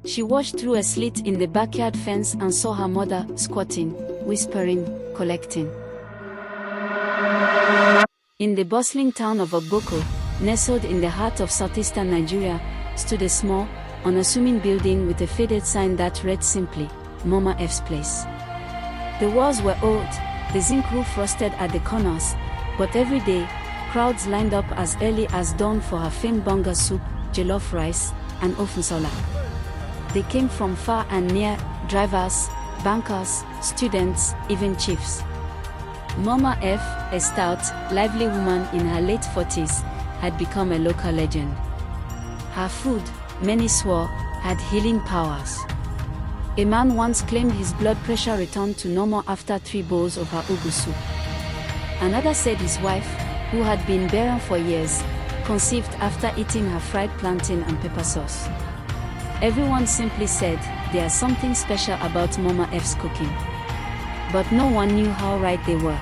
She watched through a slit in the backyard fence and saw her mother squatting, whispering, collecting. In the bustling town of Ogboko, nestled in the heart of southeastern Nigeria, stood a small, unassuming building with a faded sign that read simply, Mama F's Place. The walls were old, the zinc roof rusted at the corners, but every day, crowds lined up as early as dawn for her famed banga soup, jollof rice, and ofunsola. They came from far and near, drivers, bankers, students, even chiefs. Mama F, a stout, lively woman in her late 40s, had become a local legend. Her food, many swore, had healing powers. A man once claimed his blood pressure returned to normal after 3 bowls of her ugu soup. Another said his wife, who had been barren for years, conceived after eating her fried plantain and pepper sauce. Everyone simply said, there's something special about Mama F's cooking. But no one knew how right they were.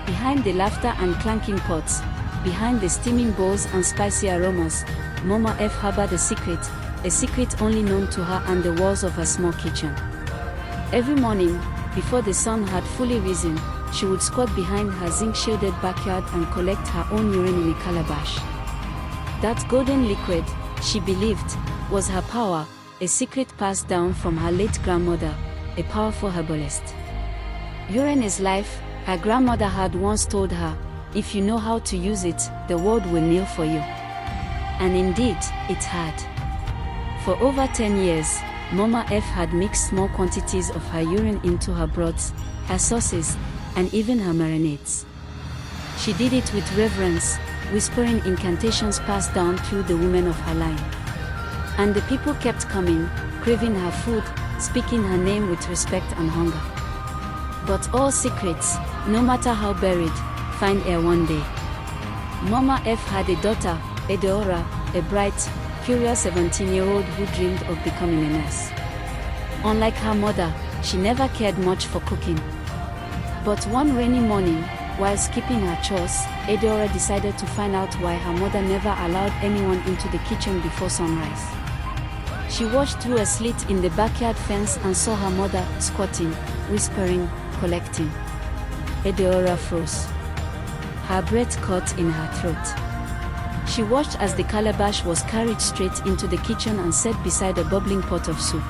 Behind the laughter and clanking pots, behind the steaming bowls and spicy aromas, Mama F harbored a secret only known to her and the walls of her small kitchen. Every morning, before the sun had fully risen, she would squat behind her zinc-shielded backyard and collect her own urine in a calabash. That golden liquid, she believed, was her power, a secret passed down from her late grandmother, a powerful herbalist. Urine is life, her grandmother had once told her. If you know how to use it, the world will kneel for you. And indeed, it had. For over 10 years, Mama F had mixed small quantities of her urine into her broths, her sauces, and even her marinades. She did it with reverence, whispering incantations passed down through the women of her line. And the people kept coming, craving her food, speaking her name with respect and hunger. But all secrets, no matter how buried, find air one day. Mama F had a daughter, Edeora, a bright, curious 17-year-old who dreamed of becoming a nurse. Unlike her mother, she never cared much for cooking. But one rainy morning, while skipping her chores, Edeora decided to find out why her mother never allowed anyone into the kitchen before sunrise. She watched through a slit in the backyard fence and saw her mother squatting, whispering, collecting. Edeora froze. Her breath caught in her throat. She watched as the calabash was carried straight into the kitchen and set beside a bubbling pot of soup.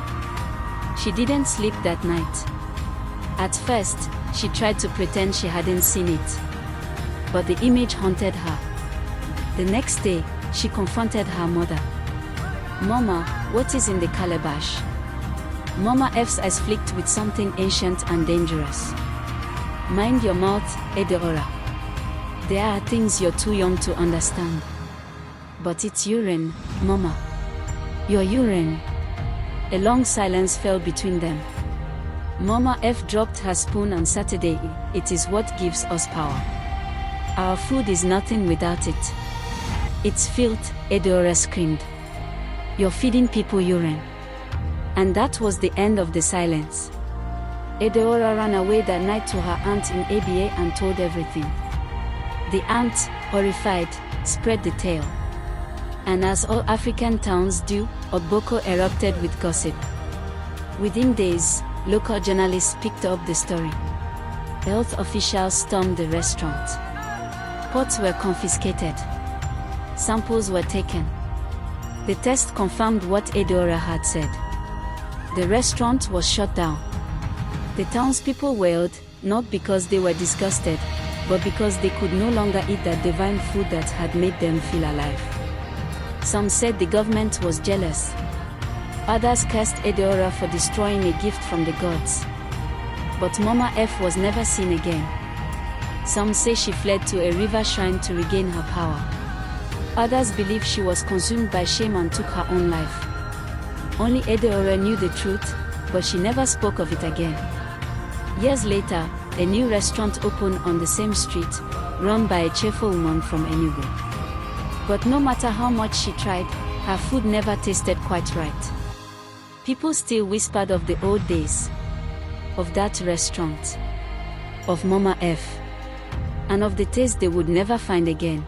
She didn't sleep that night. At first, she tried to pretend she hadn't seen it. But the image haunted her. The next day, she confronted her mother. Mama, what is in the calabash? Mama F's eyes flicked with something ancient and dangerous. Mind your mouth, Edeora. There are things you're too young to understand. But it's urine, Mama. Your urine. A long silence fell between them. Mama F dropped her spoon and Saturday, it is what gives us power. Our food is nothing without it. It's filth, Edeora screamed. You're feeding people urine. And that was the end of the silence. Edeora ran away that night to her aunt in ABA and told everything. The aunt, horrified, spread the tale. And as all African towns do, Ogboko erupted with gossip. Within days, local journalists picked up the story. Health officials stormed the restaurant. Pots were confiscated. Samples were taken. The test confirmed what Edeora had said. The restaurant was shut down. The townspeople wailed, not because they were disgusted, but because they could no longer eat that divine food that had made them feel alive. Some said the government was jealous. Others cursed Edeora for destroying a gift from the gods. But Mama F was never seen again. Some say she fled to a river shrine to regain her power. Others believe she was consumed by shame and took her own life. Only Edeora knew the truth, but she never spoke of it again. Years later, a new restaurant opened on the same street, run by a cheerful woman from Enugu. But no matter how much she tried, her food never tasted quite right. People still whispered of the old days, of that restaurant, of Mama F, and of the taste they would never find again.